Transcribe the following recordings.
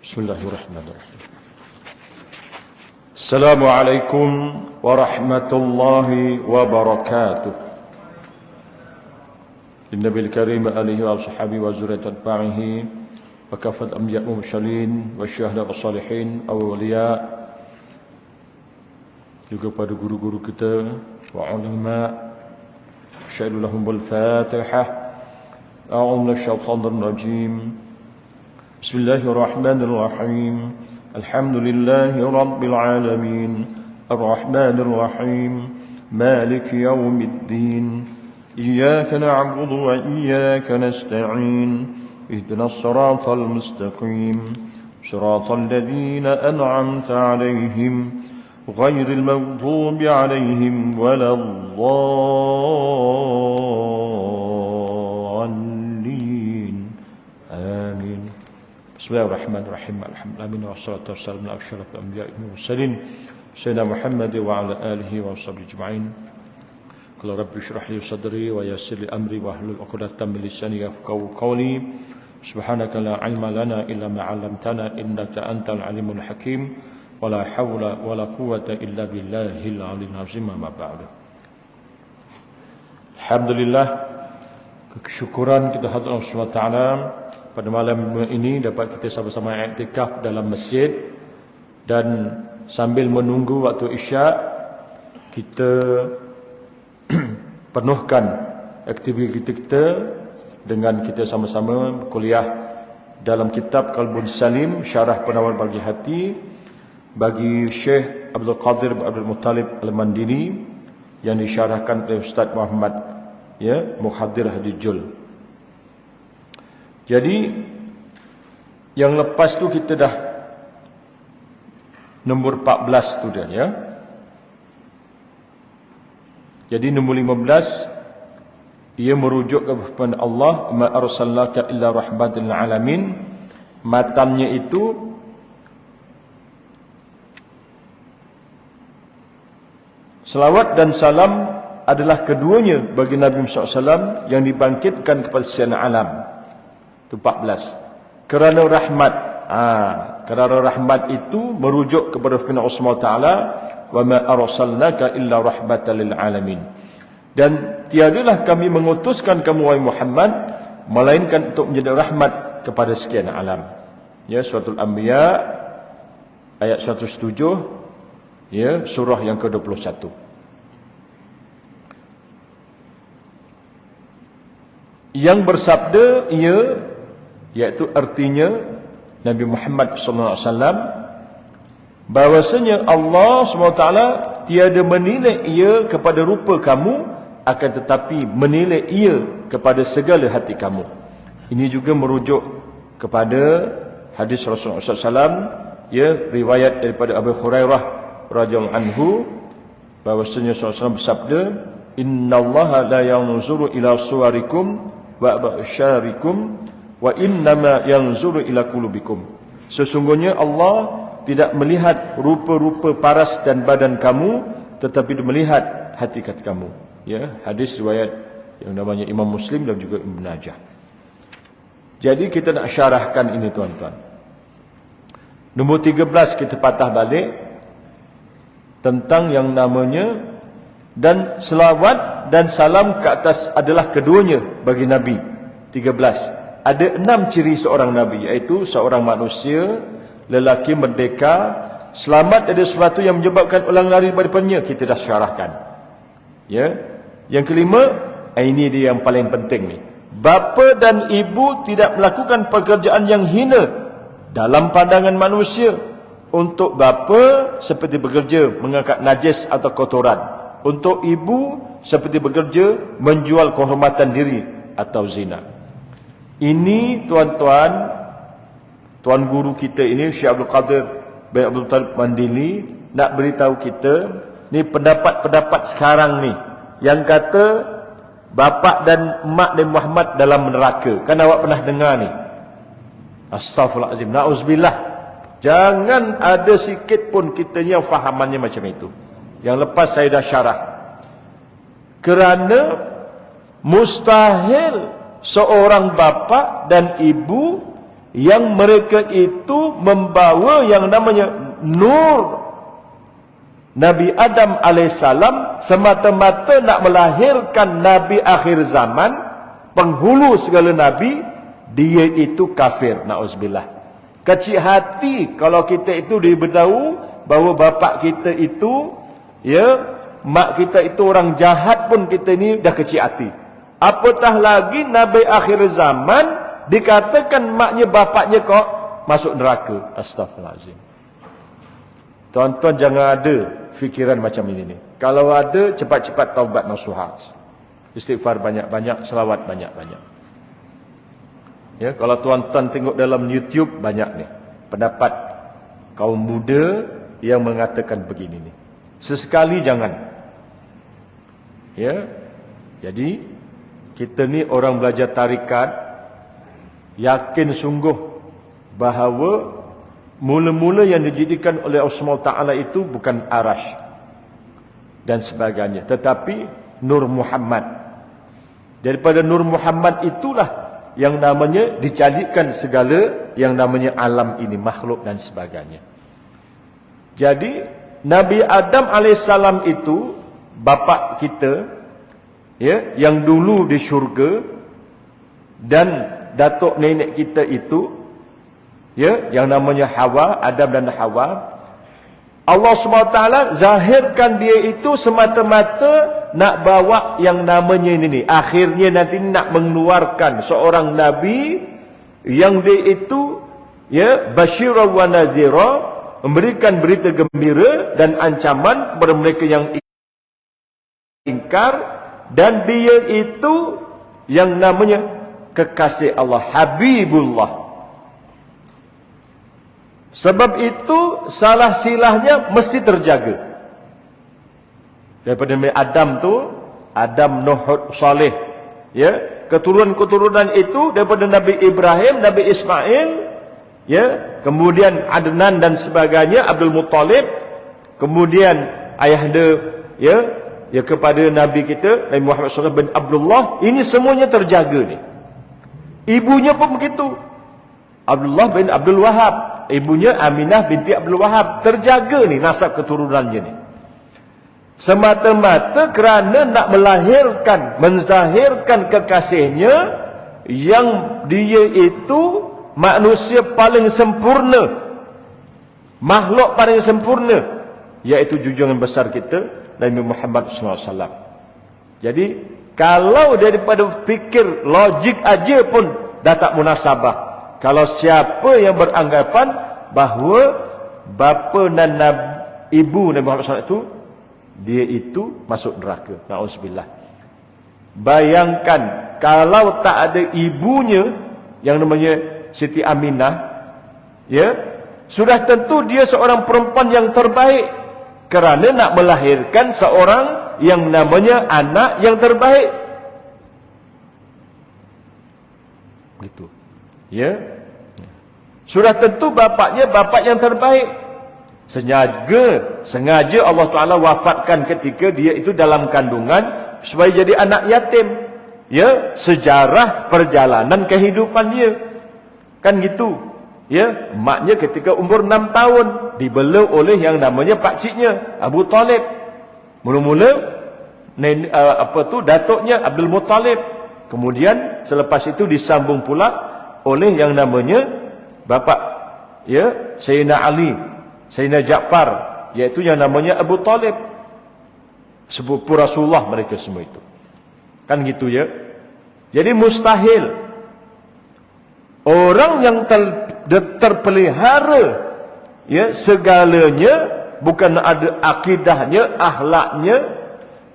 Bismillahirrahmanirrahim. Assalamualaikum warahmatullahi wabarakatuh. Nabil Karim alihi wa sahbihi wa zurriyat atba'ihi wa kafat anbiya wa mursalin wa syuhada wa salihin awliya, juga pada guru-guru kita wa ulama. Syaidu lahum bil Fatihah. A'udzu minasyaitonir rajim. Bismillahirrahmanirrahim. Alhamdulillahi rabbil alamin. Arrahmanir rahim. Maliki yaumiddin. إياك نعبد وإياك نستعين اهدنا الصراط المستقيم صراط الذين أنعمت عليهم غير المغضوب عليهم ولا الضالين آمين. بسم الله الرحمن الرحيم. الحمد لله والصلاة والسلام على أشرف الأنبياء والمرسلين سيدنا محمد وعلى آله وصحبه أجمعين. Qul rabbi shrah li sadri wa yassir li amri wa hlul 'uqdatam min lisani yafqahu qawli. Subhanaka la 'ilma lana illa ma 'allamtana innaka antal alimul hakim. Wa la haula wa la quwwata illa billahil 'aliyyil 'azim. Ma ba'du. Alhamdulillah, kesyukuran kita hadirat Allah Subhanahu wa taala pada malam ini dapat kita sama-sama i'tikaf dalam masjid, dan sambil menunggu waktu Isya kita penuhkan aktiviti kita dengan kita sama-sama kuliah dalam kitab Qalbun Salim, Syarah Penawar Bagi Hati bagi Syekh Abdul Qadir Abdul Muttalib Al-Mandiri yang disyarahkan oleh Ustaz Muhammad Muhaddir Hadijul. Jadi yang lepas tu kita dah nombor 14 tu dah ya. Jadi nombor 15 ia merujuk kepada Allah, ma arsalnaka illa rahmatan lil alamin. Matannya itu selawat dan salam adalah keduanya bagi Nabi Muhammad SAW yang dibangkitkan kepada sekalian alam. Itu 14. Kerana rahmat. Kerana rahmat itu merujuk kepada firman Allah Subhanahu wa taala, wa ma arsalnaka illa rahmatan lil alamin. Dan tiadalah kami mengutuskan kamu wahai Muhammad melainkan untuk menjadi rahmat kepada sekian alam. Ya, Suratul Anbiya ayat 107, ya, surah yang ke-21. Yang bersabda ia, iaitu artinya Nabi Muhammad sallallahu alaihi wasallam, bahwasanya Allah SWT tiada menilai ia kepada rupa kamu, akan tetapi menilai ia kepada segala hati kamu. Ini juga merujuk kepada hadis Rasulullah SAW, ya, riwayat daripada Abu Hurairah radhiyallahu anhu, bahwasanya Rasulullah SAW bersabda, innallaha la yanzuru ila suwarikum wa absyarikum wa innama yanzuru ila qulubikum. Sesungguhnya Allah tidak melihat rupa-rupa paras dan badan kamu, tetapi dia melihat hati kamu. Ya, hadis riwayat yang namanya Imam Muslim dan juga Ibn Majah. Jadi kita nak syarahkan ini tuan-tuan. Nombor 13 kita patah balik tentang yang namanya dan selawat dan salam ke atas adalah keduanya bagi Nabi. 13. Ada 6 ciri seorang Nabi, iaitu seorang manusia lelaki merdeka, selamat dari sesuatu yang menyebabkan orang lari daripadanya. Kita dah syarahkan. Ya. Yang kelima, ini dia yang paling penting ni. Bapa dan ibu tidak melakukan pekerjaan yang hina dalam pandangan manusia. Untuk bapa seperti bekerja mengangkat najis atau kotoran. Untuk ibu seperti bekerja menjual kehormatan diri atau zina. Ini tuan-tuan, tuan guru kita ini Syekh Abdul Qadir bin Abdul Muttalib Mandili nak beritahu kita ni pendapat-pendapat sekarang ni yang kata bapa dan mak Nabi Muhammad dalam neraka. Kan awak pernah dengar ni? Astaghfirullahalazim, nauzubillah. Jangan ada sikit pun kita yang fahamannya macam itu. Yang lepas saya dah syarah. Kerana mustahil seorang bapa dan ibu yang mereka itu membawa yang namanya nur Nabi Adam alaihissalam, semata-mata nak melahirkan Nabi akhir zaman, penghulu segala Nabi, dia itu kafir. Na'udzubillah. Kecil hati kalau kita itu diberitahu bahawa bapa kita itu, mak kita itu orang jahat pun kita ini dah kecil hati. Apatah lagi Nabi akhir zaman dikatakan maknya bapaknya kok masuk neraka. Astaghfirullahaladzim. Tuan-tuan jangan ada fikiran macam ini ni. Kalau ada, cepat-cepat taubat nasuha. Istighfar banyak-banyak, selawat banyak-banyak. Ya, kalau tuan-tuan tengok dalam YouTube banyak ni pendapat kaum muda yang mengatakan begini ni. Sesekali jangan. Ya. Jadi kita ni orang belajar tarikat, yakin sungguh bahawa mula-mula yang dijadikan oleh Allah SWT itu bukan arash dan sebagainya, tetapi Nur Muhammad. Daripada Nur Muhammad itulah yang namanya dijadikan segala yang namanya alam ini, makhluk dan sebagainya. Jadi Nabi Adam alaihissalam itu bapa kita, ya, yang dulu di syurga, dan datuk nenek kita itu, ya, yang namanya Hawa, Adam dan Hawa. Allah SWT zahirkan dia itu semata-mata nak bawa yang namanya ini. Akhirnya nanti nak mengeluarkan seorang Nabi yang dia itu, ya, Basyira wa Nadhira, memberikan berita gembira dan ancaman kepada mereka yang ingkar. Dan dia itu yang namanya kekasih Allah, Habibullah. Sebab itu salah silahnya mesti terjaga. Daripada Nabi Adam tu, Adam, Nuh, Saleh, ya, keturunan-keturunan itu daripada Nabi Ibrahim, Nabi Ismail, ya, kemudian Adnan dan sebagainya, Abdul Muttalib, kemudian ayahanda, ya, kepada Nabi kita Nabi Muhammad SAW bin Abdullah. Ini semuanya terjaga ni. Ibunya pun begitu, Abdullah bin Abdul Wahab, ibunya Aminah binti Abdul Wahab. Terjaga ni nasab keturunannya ni. Semata-mata kerana nak melahirkan, menzahirkan kekasihnya yang dia itu manusia paling sempurna, makhluk paling sempurna, iaitu junjungan besar kita Nabi Muhammad SAW. Jadi kalau daripada fikir logik aja pun dah tak munasabah. Kalau siapa yang beranggapan bahawa bapa dan ibu Nabi Muhammad SAW itu, dia itu masuk neraka. Na'udzubillah. Bayangkan kalau tak ada ibunya yang namanya Siti Aminah, ya, sudah tentu dia seorang perempuan yang terbaik kerana nak melahirkan seorang yang namanya anak yang terbaik. Gitu. Ya. Sudah tentu bapaknya bapak yang terbaik. Sengaja Allah Ta'ala wafatkan ketika dia itu dalam kandungan supaya jadi anak yatim. Ya, sejarah perjalanan kehidupan dia. Kan gitu. Ya, maknya ketika umur 6 tahun dibela oleh yang namanya pakciknya Abu Talib. Mula-mula datuknya Abdul Muttalib. Kemudian selepas itu disambung pula oleh yang namanya bapa, ya, Sayyidina Ali, Sayyidina Ja'far, iaitu yang namanya Abu Talib, sepupu Rasulullah mereka semua itu. Kan gitu, ya. Jadi mustahil orang yang terpelihara, ya, segalanya, bukan ada akidahnya, akhlaknya,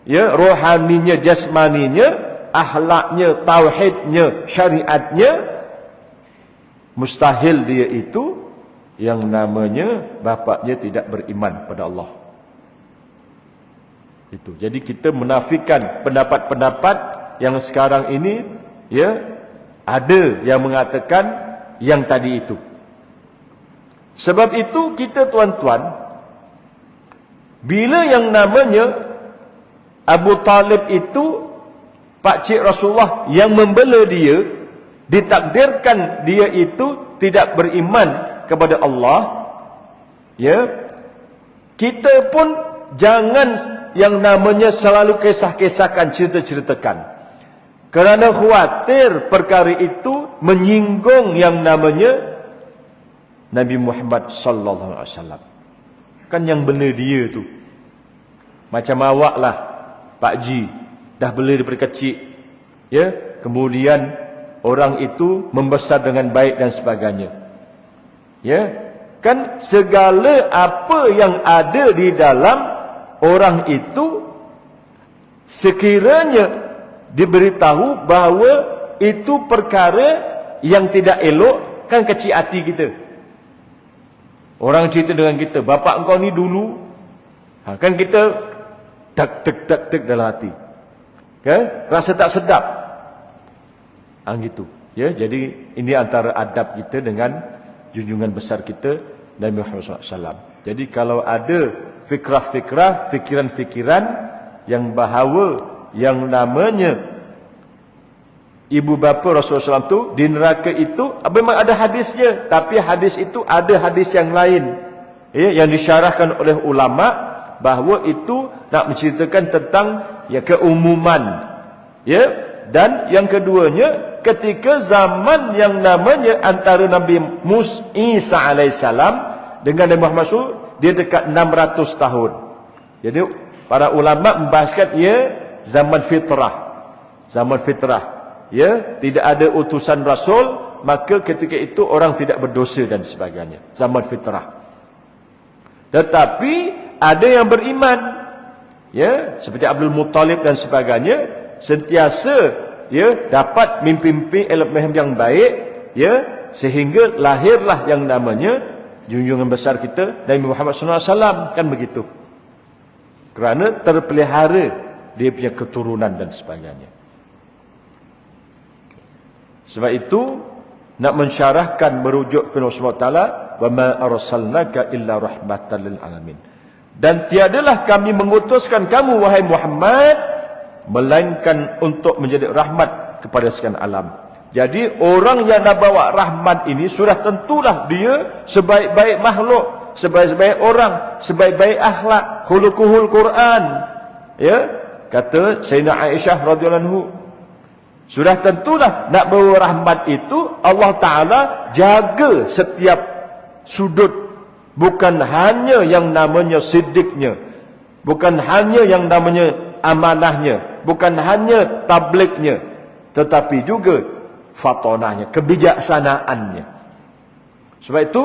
ya, rohaninya, jasmaninya, akhlaknya, tauhidnya, syariatnya, mustahil dia itu yang namanya bapaknya tidak beriman pada Allah. Itu. Jadi kita menafikan pendapat-pendapat yang sekarang ini, ya, ada yang mengatakan yang tadi itu. Sebab itu kita, tuan-tuan, bila yang namanya Abu Talib itu pakcik Rasulullah yang membela dia, ditakdirkan dia itu tidak beriman kepada Allah, ya, kita pun jangan yang namanya selalu kisah-kisahkan, cerita-ceritakan. Kerana khawatir perkara itu menyinggung yang namanya Nabi Muhammad sallallahu alaihi wasallam. Kan yang benar dia tu. Macam awak lah, Pak Ji, dah bela daripada kecil, ya, kemudian orang itu membesar dengan baik dan sebagainya, ya, kan segala apa yang ada di dalam orang itu sekiranya diberitahu bahawa itu perkara yang tidak elok, kan kecil hati kita. Orang cerita dengan kita, bapak engkau ni dulu, kan kita tak dalam hati, kan, rasa tak sedap, gitu, ya. Jadi ini antara adab kita dengan junjungan besar kita Nabi Muhammad SAW. Jadi kalau ada fikrah-fikrah, fikiran-fikiran yang bahawa yang namanya ibu bapa Rasulullah SAW tu di neraka itu, memang ada hadisnya, tapi hadis itu ada hadis yang lain, ya, yang disyarahkan oleh ulama bahawa itu nak menceritakan tentang, ya, keumuman, ya. Dan yang keduanya, ketika zaman yang namanya antara Nabi Isa alaihissalam dengan Nabi Muhammad SAW, dia dekat 600 tahun. Jadi para ulama membahaskan, ya, zaman fitrah. Zaman fitrah, ya, tidak ada utusan Rasul, maka ketika itu orang tidak berdosa dan sebagainya. Zaman fitrah. Tetapi ada yang beriman, ya, seperti Abdul Muttalib dan sebagainya, sentiasa, ya, dapat mimpi-mimpi ilmu yang baik, ya, sehingga lahirlah yang namanya junjungan besar kita Nabi Muhammad SAW, kan begitu. Kerana terpelihara dia punya keturunan dan sebagainya. Sebab itu nak mensyarahkan merujuk firman Allah Taala, wa ma arsalnaka illa rahmatan lil alamin. Dan tiadalah kami mengutuskan kamu wahai Muhammad melainkan untuk menjadi rahmat kepada sekalian alam. Jadi orang yang nak bawa rahmat ini sudah tentulah dia sebaik-baik makhluk, sebaik-baik orang, sebaik-baik akhlak, khuluquhul Quran, ya, kata Sayyidina Aisyah radhiyallahu anhu. Sudah tentulah nak bawa rahmat itu Allah Taala jaga setiap sudut, bukan hanya yang namanya siddiqnya, bukan hanya yang namanya amanahnya, bukan hanya tablignya, tetapi juga fatonahnya, kebijaksanaannya. Sebab itu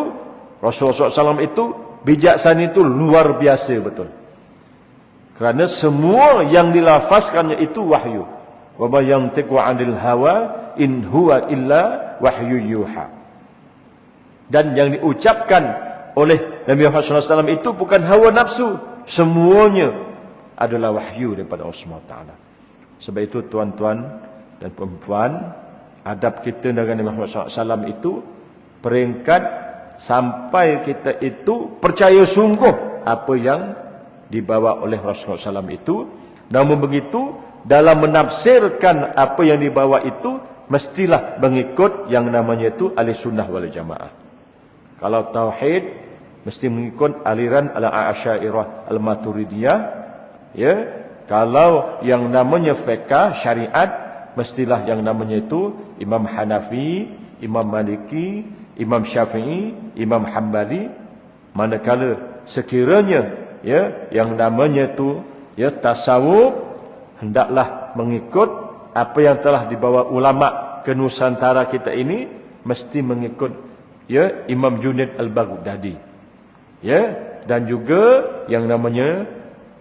Rasulullah SAW itu bijaksana itu luar biasa betul. Kerana semua yang dilafazkannya itu wahyu. Wa ma yantiqu 'anil hawa in huwa illa wahyu yuha. Dan yang diucapkan oleh Nabi Muhammad SAW itu bukan hawa nafsu, semuanya adalah wahyu daripada Allah SWT. Sebab itu tuan-tuan dan perempuan, adab kita dengan Nabi Muhammad SAW itu peringkat sampai kita itu percaya sungguh apa yang dibawa oleh Rasulullah SAW itu. Namun begitu, dalam menafsirkan apa yang dibawa itu, mestilah mengikut yang namanya itu ahli sunnah wal jamaah. Kalau tauhid, mesti mengikut aliran al-Asy'ariyah al-Maturidiyah, ya. Kalau yang namanya fiqh syariat, mestilah yang namanya itu Imam Hanafi, Imam Maliki, Imam Syafi'i, Imam Hambali. Manakala sekiranya, ya, yang namanya itu, ya, tasawuf, hendaklah mengikut apa yang telah dibawa ulama ke Nusantara kita ini, mesti mengikut, ya, Imam Junaid al-Baghdadi, ya, dan juga yang namanya,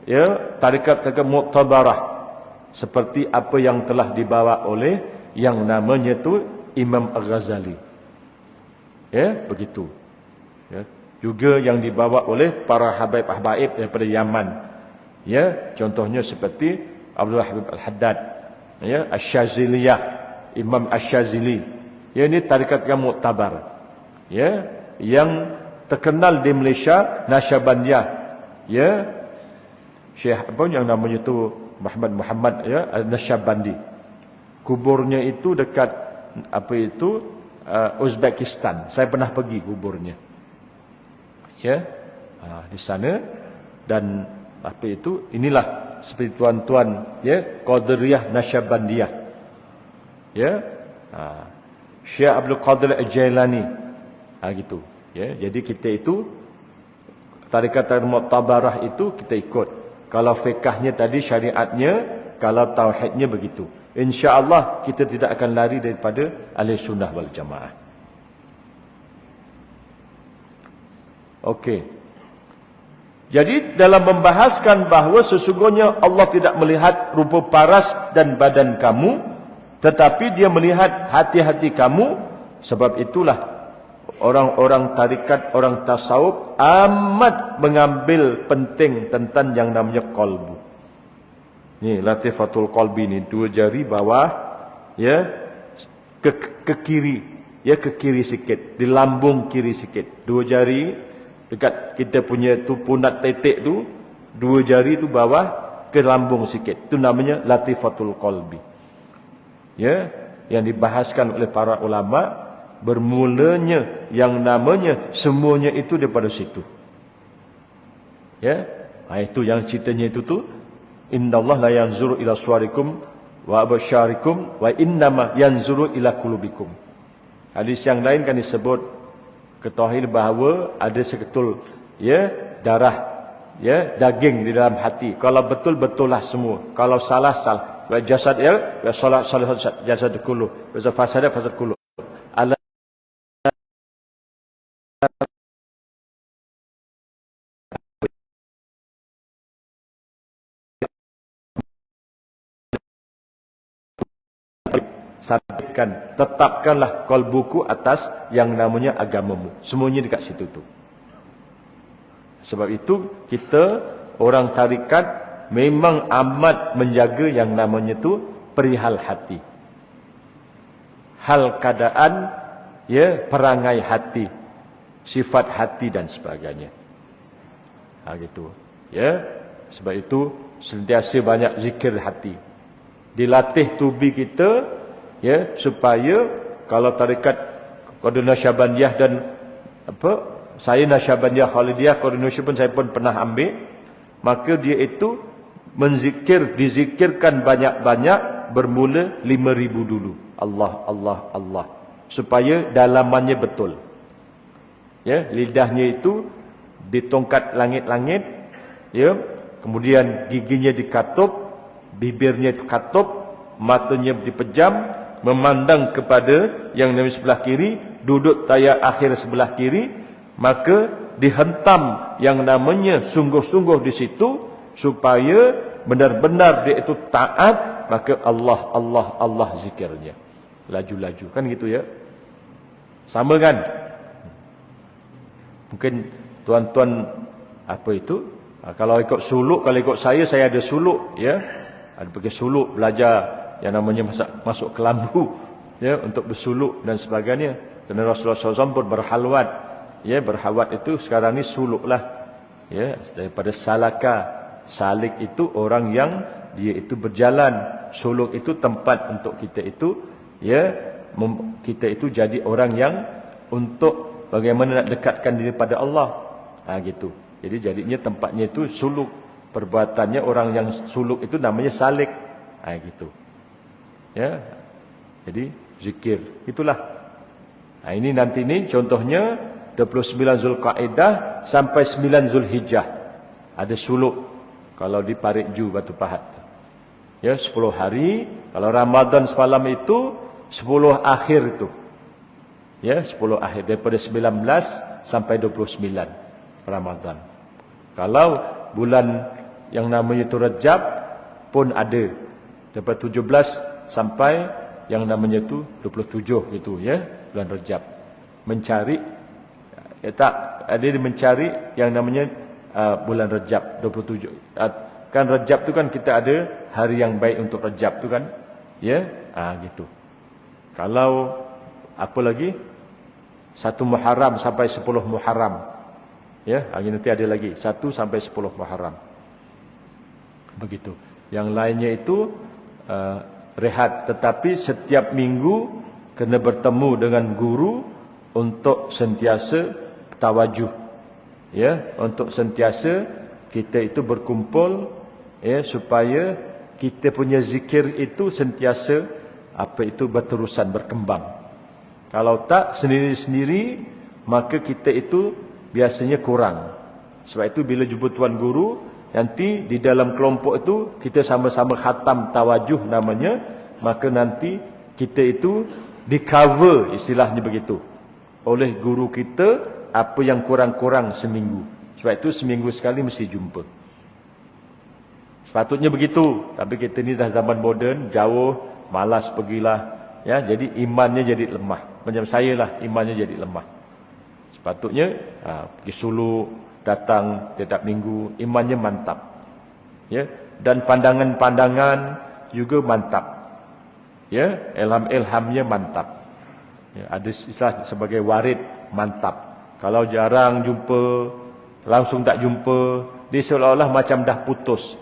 ya, tarikat-tarikat mu'tabarah seperti apa yang telah dibawa oleh yang namanya itu Imam Al-Ghazali, ya, begitu, ya. Juga yang dibawa oleh para habaib-habaib daripada Yaman, ya, contohnya seperti Abdul Habib Al-Haddad, ya, Asy-Syaziliyah, Imam Asy-Syazili, ya, ini tarikat yang mu'tabar, ya, yang terkenal di Malaysia, Nasyabandiyah, ya, Syekh apa yang namanya itu Muhammad, ya, Nasyabandi. Kuburnya itu dekat apa itu Uzbekistan. Saya pernah pergi kuburnya. Ya, di sana. Dan apa itu? Inilah seperti tuan-tuan ya, Qadiriyah Nasyabandiyah. Ya. Syekh Abdul Qadir Al-Jailani. Gitu. Ya, jadi kita itu tarikat Mu'tabarah itu kita ikut. Kalau fiqahnya tadi, syariatnya, kalau tauhidnya begitu. InsyaAllah kita tidak akan lari daripada ahli sunnah wal jamaah. Okey. Jadi dalam membahaskan bahawa sesungguhnya Allah tidak melihat rupa paras dan badan kamu, tetapi dia melihat hati-hati kamu. Sebab itulah orang-orang tarikat, orang tasawuf amat mengambil penting tentang yang namanya qalbu. Ni latifatul qalbi ni, dua jari bawah ya, ke kiri, ya ke kiri sikit, di lambung kiri sikit. Dua jari dekat kita punya tu punat tetek tu, dua jari tu bawah ke lambung sikit. Tu namanya latifatul qalbi. Ya, yang dibahaskan oleh para ulama, bermulanya yang namanya semuanya itu daripada situ. Ya, itu yang ceritanya itu tu, innallaha la yanzuru ila suwarikum wa absyarikum wa innama yanzuru ila qulubikum. Hadis yang lain kan disebut, ketahui bahawa ada seketul ya darah ya daging di dalam hati. Kalau betul betullah semua, kalau salah salah. Wa jasad ya, wa salah salah jasad kullu, wa fasada fasad kullu. Sabitkan, tetapkanlah qalbuku atas yang namanya agamamu. Semuanya dekat situ tu. Sebab itu kita orang tarikat memang amat menjaga yang namanya tu perihal hati. Hal keadaan ya, perangai hati, sifat hati dan sebagainya. Gitu. Ya. Sebab itu sentiasa banyak zikir hati. Dilatih tubi kita ya, supaya kalau tarikat Qadir Nasyabandiyah dan saya Nasyabandiyah Khalidiyah Qadir pun saya pun pernah ambil, maka dia itu dizikirkan banyak-banyak, bermula 5,000 dulu. Allah Allah Allah, supaya dalamannya betul. Ya, lidahnya itu ditongkat langit-langit, ya, kemudian giginya dikatup, bibirnya dikatup, matanya dipejam, memandang kepada yang namanya sebelah kiri, duduk tayak akhir sebelah kiri, maka dihentam yang namanya sungguh-sungguh di situ, supaya benar-benar dia itu taat, maka Allah Allah Allah zikirnya. Laju-laju kan gitu ya. Sama kan? Mungkin tuan-tuan apa itu? Kalau ikut suluk, kalau ikut saya ada suluk ya. Ada pergi suluk, belajar yang namanya masuk ke lambu ya, untuk bersuluk dan sebagainya. Kerana Rasulullah SAW pun berhalwat ya, berhalwat itu sekarang ni suluk lah ya, daripada salaka. Salik itu orang yang dia itu berjalan, suluk itu tempat untuk kita itu ya, kita itu jadi orang yang untuk bagaimana nak dekatkan diri pada Allah. Gitu. Jadi jadinya tempatnya itu suluk, perbuatannya orang yang suluk itu namanya salik. Gitu. Ya, jadi zikir itulah. Ini nanti ni contohnya 29 Zulqaidah sampai 9 Zulhijjah ada suluk kalau di Parit Ju Batu Pahat. Ya, 10 hari. Kalau Ramadan semalam itu 10 akhir itu. Ya, 10 akhir daripada 19 sampai 29 Ramadan. Kalau bulan yang namanya itu Rajab pun ada daripada 17 sampai yang namanya itu 27 itu ya, bulan Rajab. Mencari ya, tak ada mencari yang namanya bulan Rajab 27. Kan Rajab tu kan kita ada hari yang baik untuk Rajab tu kan. Ya, gitu. Kalau apa lagi? 1 Muharram sampai 10 Muharram. Ya, hari nanti ada lagi 1 sampai 10 Muharram. Begitu. Yang lainnya itu rehat, tetapi setiap minggu kena bertemu dengan guru untuk sentiasa tawajuh, ya, untuk sentiasa kita itu berkumpul, ya, supaya kita punya zikir itu sentiasa berterusan, berkembang. Kalau tak sendiri-sendiri, maka kita itu biasanya kurang. Sebab itu bila jumpa tuan guru, nanti di dalam kelompok itu kita sama-sama khatam tawajuh namanya, maka nanti kita itu di cover, istilahnya begitu, oleh guru kita apa yang kurang-kurang seminggu. Sebab itu seminggu sekali mesti jumpa. Sepatutnya begitu, tapi kita ni dah zaman moden, jauh, malas pergilah, ya, jadi imannya jadi lemah. Macam saya lah, imannya jadi lemah. Sepatutnya pergi suluk, datang setiap minggu, imannya mantap, ya, dan pandangan-pandangan juga mantap, ya, ilham-ilhamnya mantap, ya, ada istilah sebagai warid, mantap. Kalau jarang jumpa, langsung tak jumpa, dia seolah-olah macam dah putus.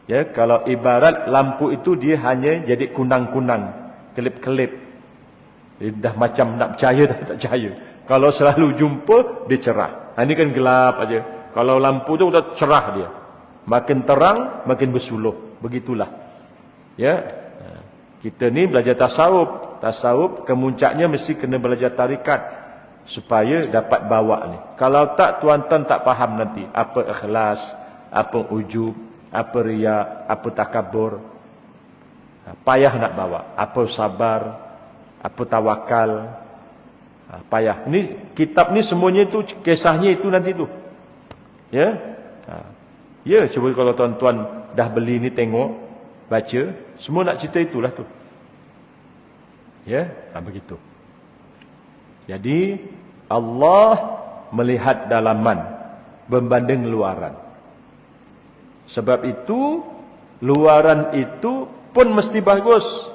Ya, kalau ibarat lampu itu dia hanya jadi kunang-kunang, kelip-kelip. Dia dah macam nak percaya tapi tak percaya. Kalau selalu jumpa, dia cerah. Ini kan gelap aja. Kalau lampu tu udah cerah dia. Makin terang, makin bersuluh. Begitulah. Ya. Kita ni belajar tasawuf. Tasawuf kemuncaknya mesti kena belajar tarikat supaya dapat bawa ni. Kalau tak, tuan-tuan tak faham nanti apa ikhlas, apa ujub, apa riya, apa takabur. Payah nak bawa. Apa sabar, apa tawakal. Payah. Ini kitab ni semuanya tu kisahnya itu nanti tu. Ya. Ya, cuba kalau tuan-tuan dah beli ni tengok, baca, semua nak cerita itulah tu. Ya, begitu. Jadi Allah melihat dalaman berbanding luaran. Sebab itu luaran itu pun mesti bagus.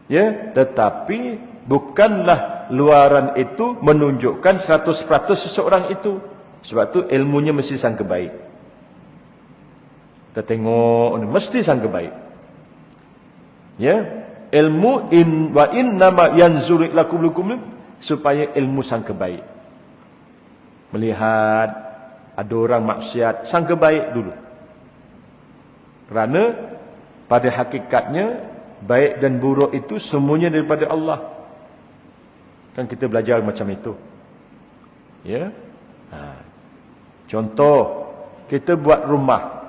Ya, tetapi bukanlah luaran itu menunjukkan 100% seseorang itu. Sebab itu ilmunya mesti sangka baik. Kita tengok mesti sangka baik. Ya, ilmu wa innama yanzuru lakum supaya ilmu sangka baik. Melihat ada orang maksiat, sangka baik dulu. Kerana pada hakikatnya baik dan buruk itu semuanya daripada Allah. Kan kita belajar macam itu. Ya. Contoh, kita buat rumah.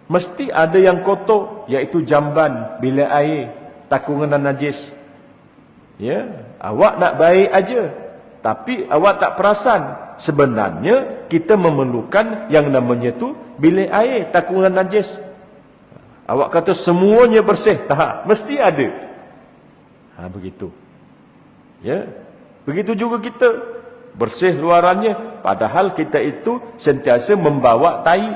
Mesti ada yang kotor, iaitu jamban, bilik air, takungan najis. Ya, awak nak baik aja, tapi awak tak perasan. Sebenarnya kita memerlukan yang namanya tu bilik air, takungan najis. Awak kata semuanya bersih, tak, mesti ada. Begitu. Ya, begitu juga kita bersih luarannya, padahal kita itu sentiasa membawa tai,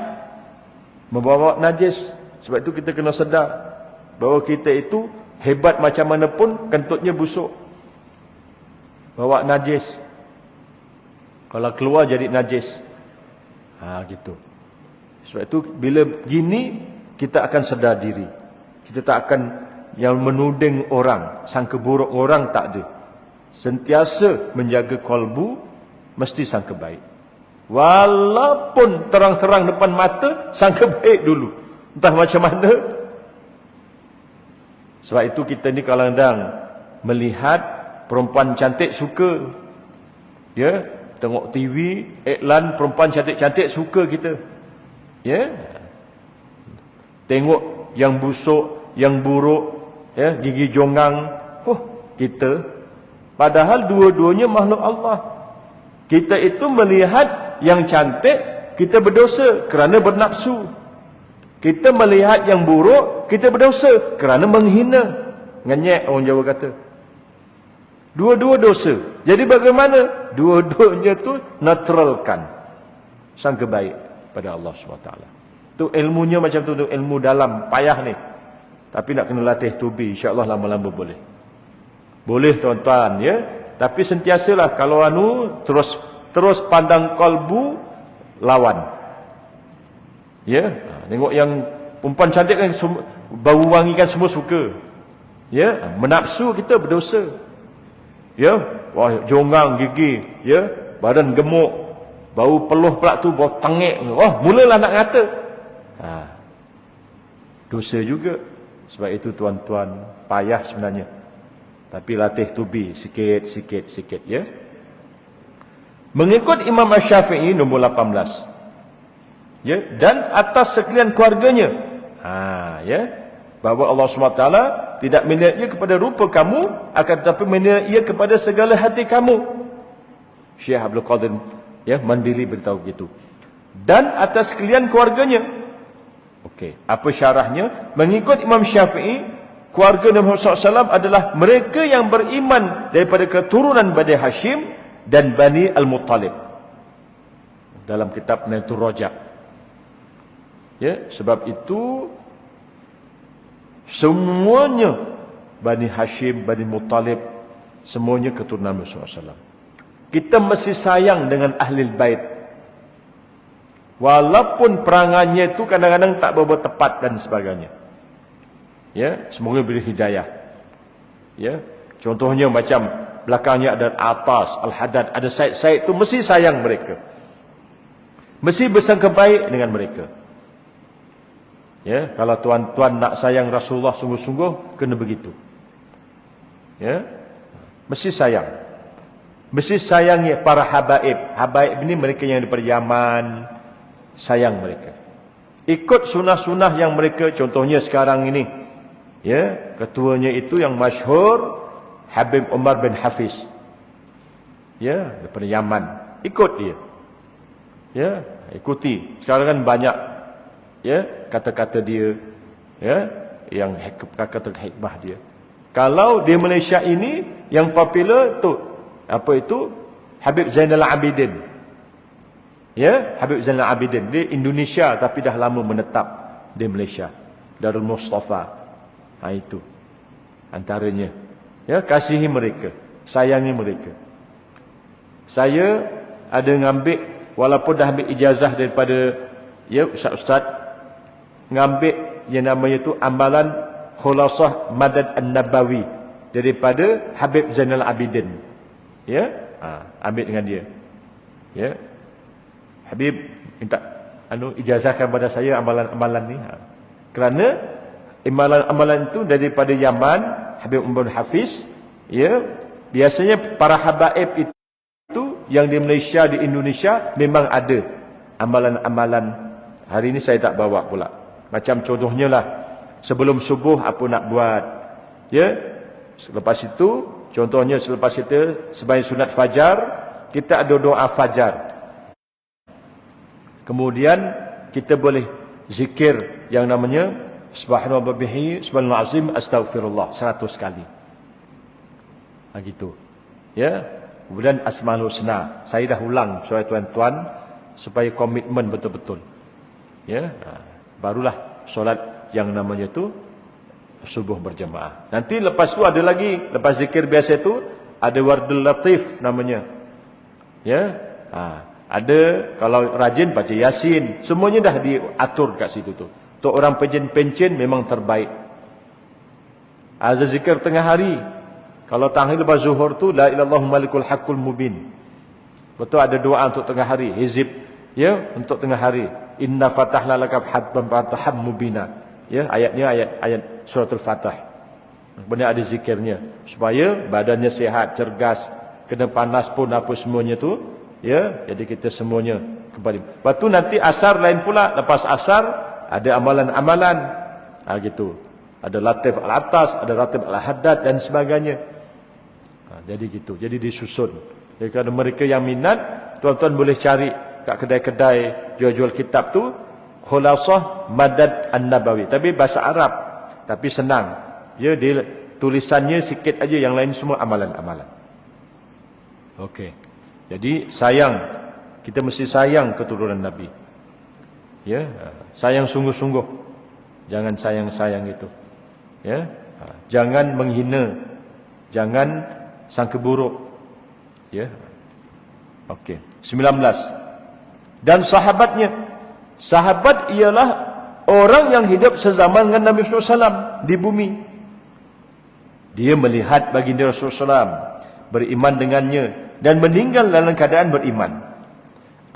membawa najis. Sebab itu kita kena sedar bahawa kita itu hebat macam mana pun kentutnya busuk, bawa najis. Kalau keluar jadi najis. Gitu. Sebab itu bila gini kita akan sedar diri. Kita tak akan yang menuding orang, sangka buruk orang, tak ada. Sentiasa menjaga kolbu, mesti sangka baik. Walaupun terang-terang depan mata, sangka baik dulu. Entah macam mana. Sebab itu kita ni kadang-kadang melihat perempuan cantik suka. Ya, tengok TV, iklan perempuan cantik-cantik suka kita. Ya. Tengok yang busuk, yang buruk, ya, gigi jongang, kita. Padahal dua-duanya makhluk Allah. Kita itu melihat yang cantik, kita berdosa kerana bernafsu. Kita melihat yang buruk, kita berdosa kerana menghina. Nganyek orang Jawa kata. Dua-dua dosa. Jadi bagaimana? Dua-duanya tu neutralkan. Sangka baik pada Allah SWT. Tu ilmunya macam tu, ilmu dalam, payah ni. Tapi nak kena latih tubi, insya-Allah lama-lama boleh. Boleh tuan-tuan, ya. Tapi sentiasalah kalau terus pandang kalbu, lawan. Ya, tengok yang perempuan cantik kan bau wangi kan semua suka. Ya, menafsu kita berdosa. Ya, wah jongang gigi, ya, badan gemuk, bau peluh pula tu, bau tengik. Wah, mulalah nak kata. Dosa juga. Sebab itu tuan-tuan, payah sebenarnya. Tapi latih tubi sikit, ya. Mengikut Imam Asy-Syafi'i nombor 18. Ya, dan atas sekalian keluarganya. Ya. Bahawa Allah SWT tidak menilai ia kepada rupa kamu, akan tetapi menilai ia kepada segala hati kamu. Syekh Abdul Qadir, ya, Mandiri beritahu begitu. Dan atas sekalian keluarganya. Okey, apa syarahnya? Mengikut Imam Syafi'i, keluarga Nabi Muhammad SAW adalah mereka yang beriman daripada keturunan Bani Hashim dan Bani Al-Muttalib. Dalam kitab Naitur Rajab. Ya, sebab itu semuanya Bani Hashim, Bani Muttalib, semuanya keturunan Nabi SAW. Kita mesti sayang dengan Ahlul Bait. Walaupun perangannya itu kadang-kadang tak berapa tepat dan sebagainya. Ya, semoga beri hidayah. Ya, contohnya macam belakangnya ada Atas, Al-Haddad, ada Said-Said itu mesti sayang mereka. Mesti bersangka baik dengan mereka. Ya, kalau tuan-tuan nak sayang Rasulullah sungguh-sungguh, kena begitu. Ya, mesti sayang. Mesti sayangi para habaib. Habaib ini mereka yang daripada Yaman. Sayang mereka. Ikut sunah-sunah yang mereka, contohnya sekarang ini. Ya, ketuanya itu yang masyhur Habib Umar bin Hafiz. Ya, daripada Yaman. Ikut dia. Ya, ikuti. Sekarang kan banyak, ya, kata-kata dia, ya, yang kata hikmah dia. Kalau di Malaysia ini yang popular tu apa itu? Habib Zainal Abidin. Ya, Habib Zainal Abidin di Indonesia tapi dah lama menetap di Malaysia. Darul Mustafa. Itu antaranya. Ya, kasihi mereka, sayangi mereka. Saya ada ngambil, walaupun dah ambil ijazah daripada, ya, ustaz-ustaz, ngambil yang namanya itu amalan Khulasah Madad An-Nabawi daripada Habib Zainal Abidin. Ya, ambil dengan dia. Ya, Habib minta ijazahkan pada saya amalan-amalan ni. Kerana amalan-amalan itu daripada Yaman, Habib Umar Hafiz. Ya, biasanya para habaib itu yang di Malaysia, di Indonesia memang ada amalan-amalan. Hari ini saya tak bawa pula. Macam contohnya lah, sebelum subuh apa nak buat. Ya, selepas itu, contohnya selepas itu sembahyang sunat fajar, kita ada doa fajar. Kemudian kita boleh zikir yang namanya Subhanallah bihi, Subhanallah azim, astaghfirullah 100 kali. Gitu. Ya. Kemudian Asmaul Husna. Saya dah ulang supaya tuan-tuan supaya komitmen betul-betul. Ya. Barulah solat yang namanya itu subuh berjamaah. Nanti lepas tu ada lagi, lepas zikir biasa itu ada Wardul Latif namanya. Ya. Ada kalau rajin baca Yasin, semuanya dah diatur kat situ tu. Untuk orang pencen-pencen memang terbaik. Azan zikir tengah hari. Kalau tengah hari lepas zuhur tu la ilallah malikul haqqul mubin. Betul ada doa untuk tengah hari, hizib, ya, untuk tengah hari. Inna fatahna laka fathan mubina. Ya, ayatnya ayat suratul Fatah. Benar ada zikirnya supaya badannya sihat, cergas, kena panas pun apa semuanya tu. Ya, jadi kita semuanya kembali. Lepas tu nanti asar lain pula. Lepas asar ada amalan-amalan. Gitu. Ada Latif Al-Atas, ada Latif Al-Haddad dan sebagainya. Jadi gitu. Jadi disusun. Jadi kalau mereka yang minat, tuan-tuan boleh cari kat kedai-kedai jual-jual kitab tu, Khulasah Madad An-Nabawi. Tapi bahasa Arab. Tapi senang. Ya, dia tulisannya sikit aja, yang lain semua amalan-amalan. Okey. Jadi sayang, kita mesti sayang keturunan Nabi. Ya, sayang sungguh-sungguh. Jangan sayang-sayang itu. Ya, jangan menghina, jangan sangka buruk. Ya. Okey. 19. Dan sahabatnya. Sahabat ialah orang yang hidup sezaman dengan Nabi sallallahu alaihi wasallam di bumi. Dia melihat baginda Rasulullah SAW, beriman dengannya, dan meninggal dalam keadaan beriman.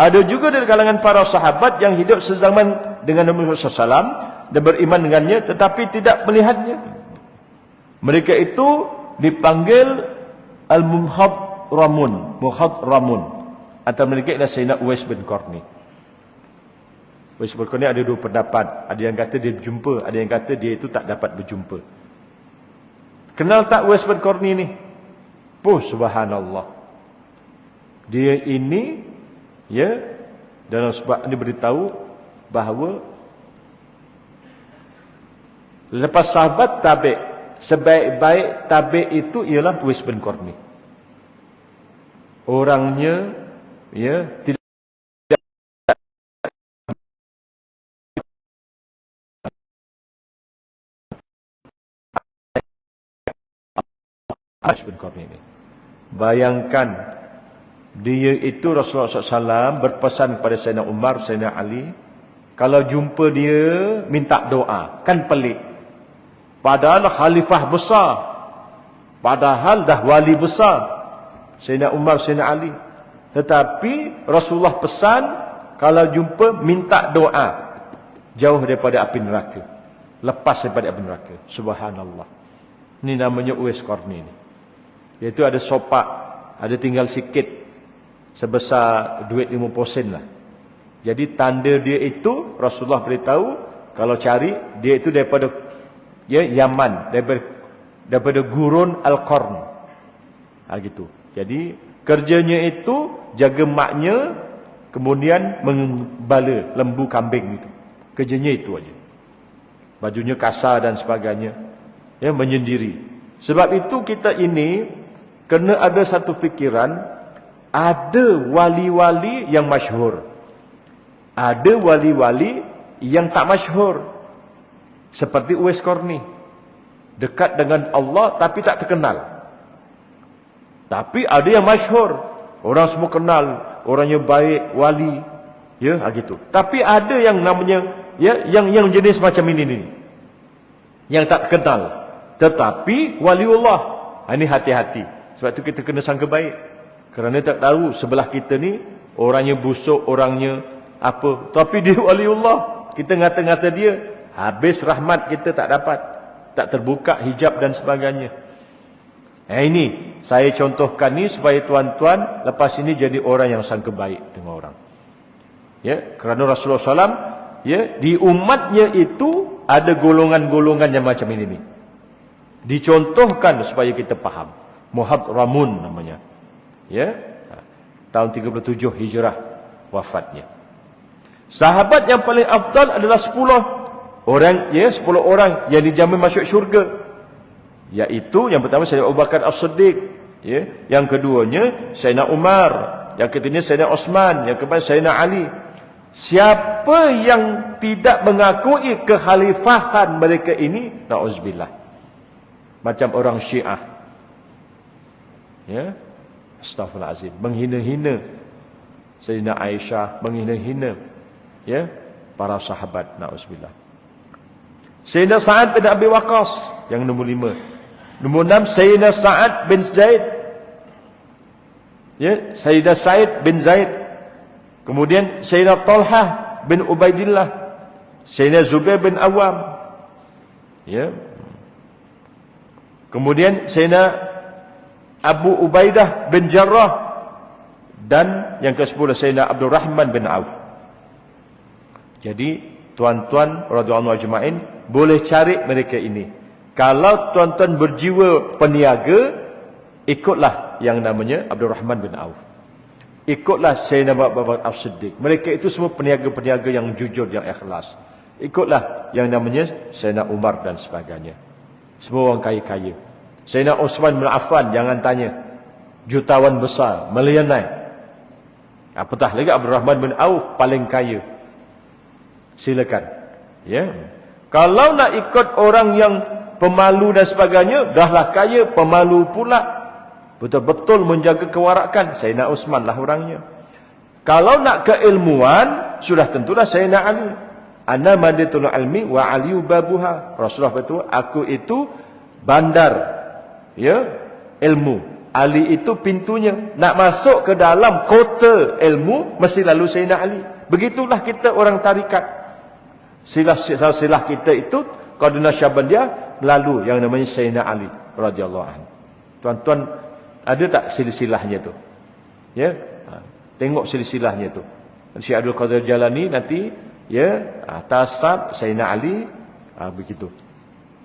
Ada juga dari kalangan para sahabat yang hidup sezaman dengan Nabi SAW dan beriman dengannya, tetapi tidak melihatnya. Mereka itu dipanggil Al-Muhadramun, Antara mereka adalah Sayyidina Uwais bin Qarni. Uwais bin Qarni ada dua pendapat. Ada yang kata dia berjumpa, ada yang kata dia itu tak dapat berjumpa. Kenal tak Uwais bin Qarni ni? Subhanallah. Dia ini, ya, dalam sebab ini beritahu bahawa lepas sahabat tabi', sebaik-baik tabi' itu ialah Uwais bin Qarni. Orangnya, ya, tidak Uwais bin Qarni ini. Bayangkan, dia itu Rasulullah SAW berpesan kepada Sayyidina Umar, Sayyidina Ali, kalau jumpa dia minta doa. Kan pelik. Padahal khalifah besar, padahal dah wali besar, Sayyidina Umar, Sayyidina Ali. Tetapi Rasulullah pesan, kalau jumpa minta doa, jauh daripada api neraka, lepas daripada api neraka. Subhanallah. Ini namanya Uwais Qarni ini. Iaitu ada sopak, ada tinggal sikit, sebesar duit 50 sen lah. Jadi tanda dia itu Rasulullah beritahu, kalau cari dia itu daripada, ya, Yaman, daripada gurun Al-Qarn. Gitu. Jadi kerjanya itu jaga maknya, kemudian mengembala lembu kambing itu. Kerjanya itu aja. Bajunya kasar dan sebagainya, ya, menyendiri. Sebab itu kita ini kena ada satu fikiran, ada wali-wali yang masyhur, ada wali-wali yang tak masyhur. Seperti Uwais Qarni, dekat dengan Allah tapi tak terkenal. Tapi ada yang masyhur, orang semua kenal, orangnya baik, wali, ya, gitu. Tapi ada yang namanya, ya, yang jenis macam ini, yang tak terkenal, tetapi waliullah. Ini hati-hati. Sebab itu kita kena sangka baik. Kerana tak tahu sebelah kita ni orangnya busuk, orangnya apa, tapi dia waliullah. Kita ngata-ngata dia, habis rahmat kita tak dapat, tak terbuka hijab dan sebagainya. Ini saya contohkan ni supaya tuan-tuan lepas ini jadi orang yang sangka baik dengan orang. Ya, kerana Rasulullah SAW, ya, di umatnya itu ada golongan-golongan yang macam ini nih. Dicontohkan supaya kita faham. Muhadramun namanya. Ya. Tahun 37 Hijrah wafatnya. Sahabat yang paling afdal adalah 10 orang, ya, 10 orang yang dijamin masuk syurga. Yaitu yang pertama Sayyidina Abu Bakar As-Siddiq, ya, yang keduanya Sayyidina Umar, yang ketiganya Sayyidina Osman, yang keempat Sayyidina Ali. Siapa yang tidak mengakui kekhalifahan mereka ini, na'udzubillah, macam orang Syiah, ya, astaghfirullahalazim, menghina-hina Sayyidina Aisyah, menghina-hina, ya, para sahabat, na'udzubillah. Sayyidina Sa'ad bin Abi Waqqas yang nombor 5. Nombor 6 Sayyidina Sa'ad bin Zaid, ya, Sayyidina Said bin Zaid. Kemudian Sayyidina Talhah bin Ubaidillah, Sayyidina Zubair bin Awam, ya. Kemudian Sayyidina Abu Ubaidah bin Jarrah, dan yang ke-10 Sayyidina Abdurrahman bin Auf. Jadi tuan-tuan radhiyallahu ajma'in boleh cari mereka ini. Kalau tuan-tuan berjiwa peniaga, ikutlah yang namanya Abdurrahman bin Auf, ikutlah Sayyidina Abu Bakar As-Siddiq. Mereka itu semua peniaga-peniaga yang jujur, yang ikhlas. Ikutlah yang namanya Sayyidina Umar dan sebagainya. Semua orang kaya-kaya. Sayyidina Osman bin Affan, jangan tanya, jutawan besar, milioner. Apatah lagi Abdurrahman bin Auf, paling kaya. Silakan, ya. Kalau nak ikut orang yang pemalu dan sebagainya, dahlah kaya, pemalu pula, betul-betul menjaga kewarakan, Sayyidina Osman lah orangnya. Kalau nak keilmuan, sudah tentulah Sayyidina Ali. Ana maditul ilmi wa aliyu babuha. Rasulullah berkata, aku itu bandar ya, ilmu. Ali itu pintunya. Nak masuk ke dalam kota ilmu, mesti lalu Sayyidina Ali. Begitulah kita orang tarikat. Silah kita itu, Qaduna Syabandiyah, lalu yang namanya Sayyidina Ali radhiyallahu anhu. Tuan-tuan, ada tak silsilahnya tu? Ya, tengok silsilahnya tu. Syekh Abdul Qadir Jalani nanti, ya, tasab Sayyidina Ali, begitu.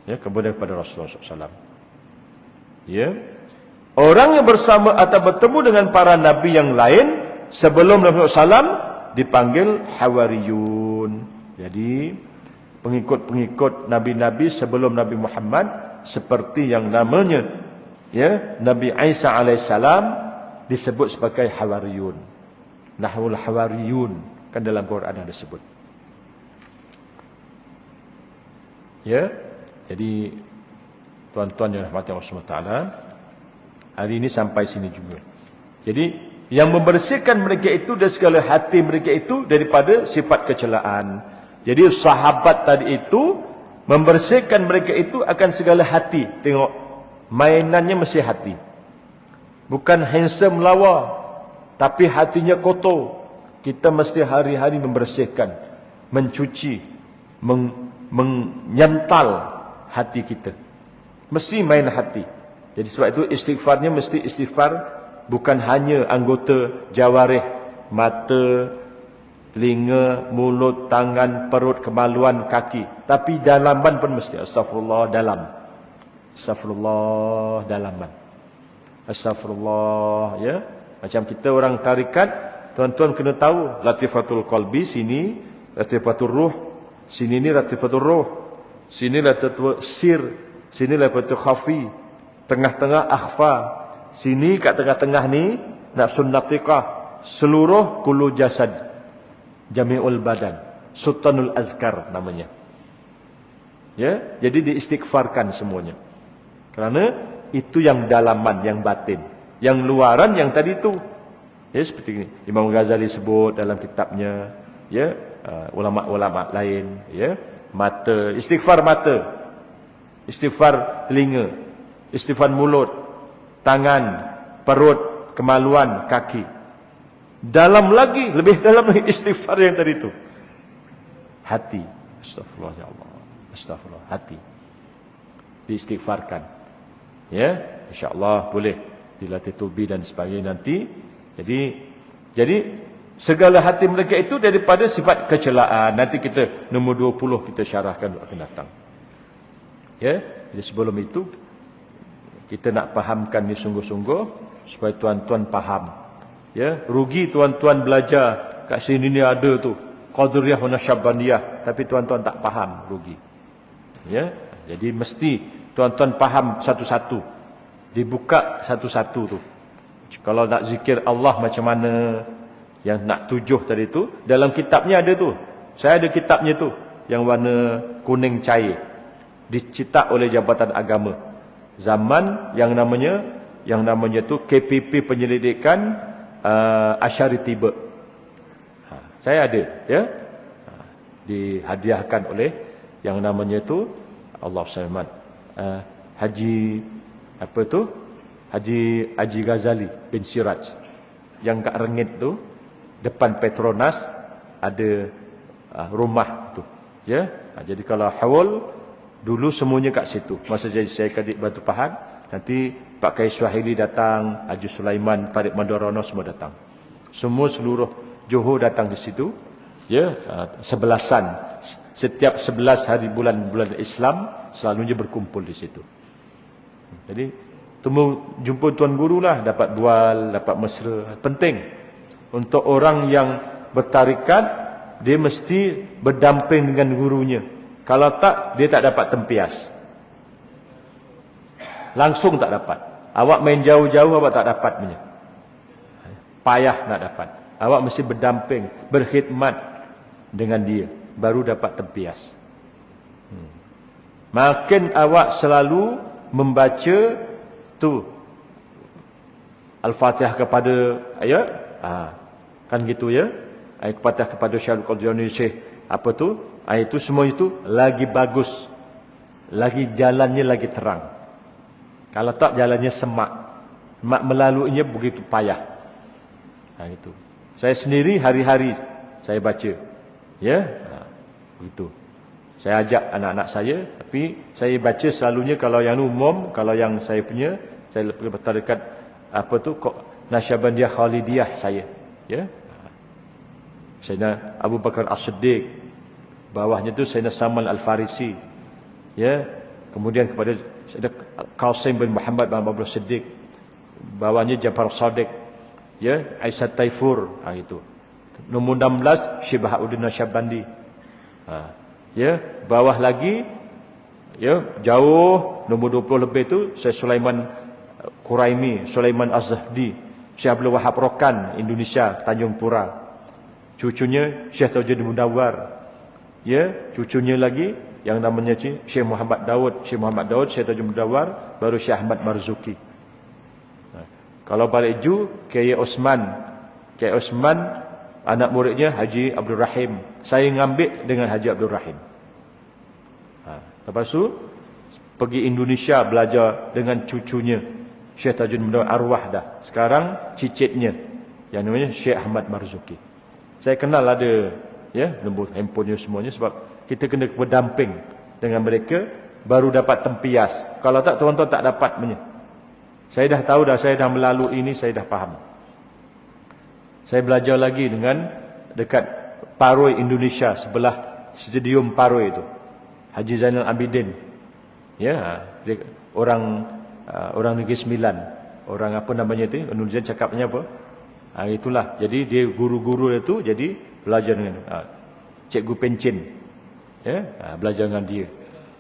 Ya, kemudian kepada Rasulullah SAW. Ya, orang yang bersama atau bertemu dengan para nabi yang lain sebelum Nabi SAW dipanggil Hawariyun. Jadi pengikut-pengikut nabi-nabi sebelum Nabi Muhammad seperti yang namanya, ya, Nabi Isa alaihissalam disebut sebagai Hawariyun. Nahwul Hawariyun, kan dalam Quran ada sebut. Ya, jadi tuan-tuan yang rahmati Allah SWT, hari ini sampai sini juga. Jadi yang membersihkan mereka itu dari segala hati mereka itu daripada sifat kecelaan. Jadi sahabat tadi itu membersihkan mereka itu akan segala hati. Tengok, mainannya mesti hati. Bukan handsome lawa, tapi hatinya kotor. Kita mesti hari-hari membersihkan, mencuci, menyental hati kita. Mesti main hati. Jadi sebab itu istighfarnya mesti istighfar bukan hanya anggota jawarih, mata, telinga, mulut, tangan, perut, kemaluan, kaki. Tapi dalaman pun mesti astagfirullah dalam. Astagfirullah dalaman. Astagfirullah, ya. Macam kita orang tarikat, tuan-tuan kena tahu latifatul qalbi sini, latifatul ruh, sini ni latifatul ruh, sini latifatul sir, sini latifatul khafi, tengah-tengah akhfa, sini kat tengah-tengah ni nafsun natiqah, seluruh kullu jasad, jami'ul badan, sultanul azkar namanya. Ya, jadi diistighfarkan semuanya. Kerana itu yang dalaman, yang batin. Yang luaran yang tadi itu. Ya, seperti ini. Imam Ghazali sebut dalam kitabnya, ya, ulama-ulama lain, ya, mata, istighfar mata, istighfar telinga, istighfar mulut, tangan, perut, kemaluan, kaki. Dalam lagi, lebih dalam lagi istighfar yang tadi itu. Hati. Astagfirullah ya Allah. Astagfirullah. Hati. Diistighfarkan. Ya, insya-Allah boleh dilatih tubi dan sebagainya nanti. Jadi segala hati mereka itu daripada sifat kecelaan. Nanti kita nombor 20 kita syarahkan akan datang. Ya, jadi sebelum itu kita nak fahamkan ni sungguh-sungguh supaya tuan-tuan faham. Ya, rugi tuan-tuan belajar kat sini ni ada tu Qadiriyah wa Nasyabandiyah, tapi tuan-tuan tak faham, rugi. Ya, jadi mesti tuan-tuan faham satu-satu. Dibuka satu-satu tu. Kalau nak zikir Allah macam mana, yang nak 7 tadi tu, dalam kitabnya ada tu. Saya ada kitabnya tu, yang warna kuning cair. Dicetak oleh Jabatan Agama. Zaman yang namanya tu KPP Penyelidikan Asyari Tiba. Saya ada, ya. Dihadiahkan oleh yang namanya tu Allah SWT. Haji apa tu? Haji Ghazali bin Siraj. Yang kat Rengit tu, depan Petronas ada rumah tu. Ya. Jadi kalau haul dulu semuanya kat situ. Masa saya Kadik Batu Pahat, nanti Pak Kai Swahili datang, Haji Sulaiman, Farid Mandorono semua datang. Semua seluruh Johor datang di situ. Ya, 11-an. Setiap 11 hari bulan Islam selalunya berkumpul di situ. Jadi jumpa tuan guru lah, dapat bual, dapat mesra. Penting untuk orang yang bertarikat, dia mesti berdamping dengan gurunya. Kalau tak, dia tak dapat tempias. Langsung tak dapat. Awak main jauh-jauh, awak tak dapat punya. Payah nak dapat. Awak mesti berdamping, berkhidmat dengan dia, baru dapat tempias. Makin awak selalu membaca tu Al-Fatihah kepada ayat, kan gitu ya. Ayat Fatihah kepada Syaikhul Qadir Syekh apa tu? Ayat itu semua itu lagi bagus. Lagi jalannya lagi terang. Kalau tak jalannya semak. Mak melaluinya begitu payah. Itu. Saya sendiri hari-hari saya baca. Ya, begitu. Saya ajak anak-anak saya, tapi saya baca selalunya kalau yang umum, kalau yang saya punya, saya lepas dekat apa tu Nasyabandiyah Khalidiyah saya. Ya. Sayyidina Abu Bakar As-Siddiq, bawahnya tu Sayyidina Salman Al-Farisi. Ya, kemudian kepada Sayyidina Qasim bin Muhammad bin Abdul Siddiq, bawahnya Jafar Shadiq, ya, Aisyah Taifur, itu. Nombor 16 Syekh Bahauddin Nasyabandi. Ya, bawah lagi, ya, jauh nombor 20 lebih tu Syekh Sulaiman Quraimi, Sulaiman Az-Zahdi, Syekh Abdul Wahab Rokan, Indonesia, Tanjung Pura. Cucunya Syekh Tajuddin Munawwar. Ya, cucunya lagi yang namanya Syekh Muhammad Daud, Syekh Tajuddin Munawwar, baru Syekh Ahmad Marzuki. Kalau balik ju Kiai Osman, anak muridnya Haji Abdul Rahim. Saya ngambil dengan Haji Abdul Rahim. Lepas tu pergi Indonesia belajar dengan cucunya Syekh Tajuddin Munawwar, arwah dah. Sekarang cicitnya yang namanya Syekh Ahmad Marzuki. Saya kenal ada, ya, nombor handphonenya semuanya, sebab kita kena berdamping dengan mereka baru dapat tempias. Kalau tak, tuan-tuan tak dapat punya. Saya dah tahu dah, saya dah melalui ini, saya dah faham. Saya belajar lagi dengan dekat Paroi Indonesia, sebelah Stadium Paroi itu. Haji Zainal Abidin. Ya, dia orang Negeri Sembilan. Orang apa namanya itu? Indonesia cakapnya apa? Itulah. Jadi dia guru-guru itu jadi belajar dengan Cikgu Pencin. Ya, belajar dengan dia.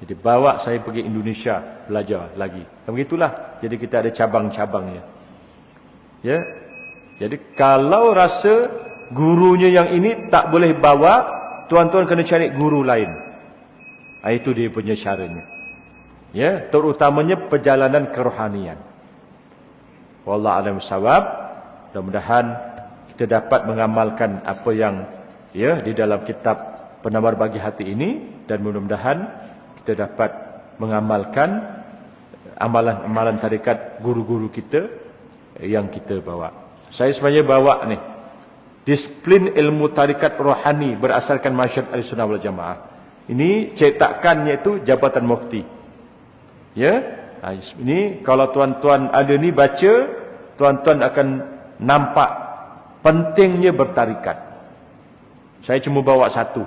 Jadi bawa saya pergi Indonesia belajar lagi. Dan begitulah. Jadi kita ada cabang-cabangnya. Ya. Jadi kalau rasa gurunya yang ini tak boleh bawa, tuan-tuan kena cari guru lain. Itu dia punya caranya. Ya, terutamanya perjalanan kerohanian. Wallahu a'lam bishawab. Mudah-mudahan kita dapat mengamalkan apa yang, ya, di dalam kitab Penawar Bagi Hati ini, dan mudah-mudahan kita dapat mengamalkan amalan-amalan tarikat guru-guru kita yang kita bawa. Saya sebenarnya bawa ni disiplin ilmu tarikat rohani berasaskan Masyarakat Ahlussunnah wal Jamaah. Ini cetakannya itu Jabatan Mufti. Ya, ini kalau tuan-tuan ada ni baca, tuan-tuan akan nampak pentingnya bertarikat. Saya cuma bawa satu.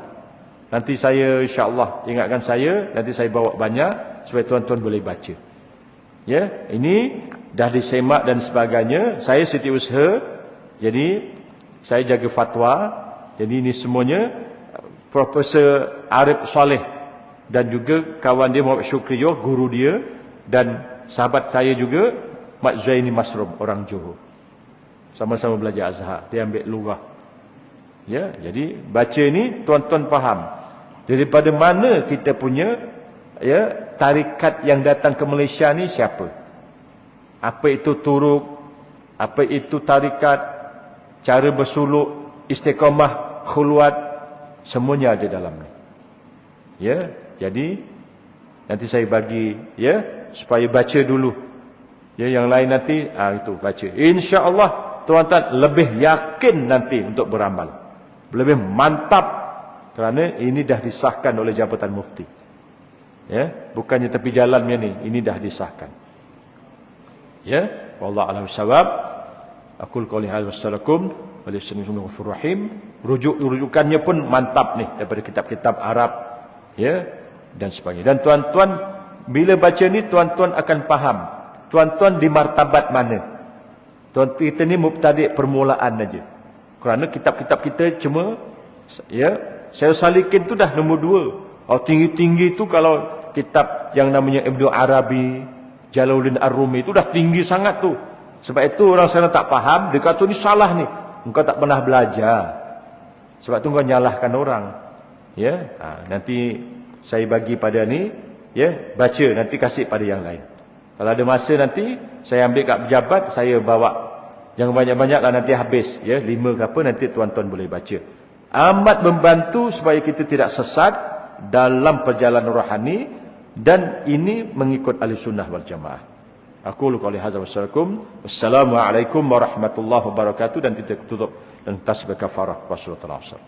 Nanti saya insya-Allah ingatkan saya, nanti saya bawa banyak supaya tuan-tuan boleh baca. Ya, ini dah disemak dan sebagainya. Saya setiausaha. Jadi saya jaga fatwa. Jadi ini semuanya Profesor Arif Saleh dan juga kawan dia Muhammad Syukriyo, guru dia, dan sahabat saya juga Mat Zaini Masrum, orang Johor. Sama-sama belajar Azhar. Dia ambil lugah. Ya, jadi baca ni tuan-tuan faham. Daripada mana kita punya, ya, tarikat yang datang ke Malaysia ni siapa? Apa itu turuk? Apa itu tarikat? Cara bersuluk, istiqamah, khulwat, semuanya ada dalam ni. Ya, jadi nanti saya bagi, ya, supaya baca dulu. Ya, yang lain nanti itu baca. Insya-Allah tuan-tuan lebih yakin nanti untuk beramal. Lebih mantap kerana ini dah disahkan oleh Jabatan Mufti. Ya, bukannya tepi jalannya ni, ini dah disahkan. Ya, wallahu a'lam bishawab. Aqul qouli hadza wassalamualaikum warahmatullahi rahim. Rujukannya pun mantap nih daripada kitab-kitab Arab, ya, dan sebagainya. Dan tuan-tuan bila baca ni tuan-tuan akan faham. Tuan-tuan di martabat mana? Tuan kita ni mubtadi' permulaan aja. Kerana kitab-kitab kita cuma, ya, Syekh Salikin tu dah nombor 2. Tinggi-tinggi tu kalau kitab yang namanya Ibnu Arabi, Jalaluddin Ar-Rumi tu dah tinggi sangat tu. Sebab itu orang sana tak faham, dia kata ni salah ni. Engkau tak pernah belajar. Sebab tu engkau nyalahkan orang. Ya, nanti saya bagi pada ni, ya, baca, nanti kasih pada yang lain. Kalau ada masa nanti saya ambil kat pejabat, saya bawa. Jangan banyak-banyaklah, nanti habis, ya, 5 ke apa, nanti tuan-tuan boleh baca. Amat membantu supaya kita tidak sesat dalam perjalanan rohani, dan ini mengikut Ahlussunnah wal Jamaah. Aku qouli hadza wassalamualaikum warahmatullahi wabarakatuh, dan kita tutup dengan tasbih kafarah wa suratul asr.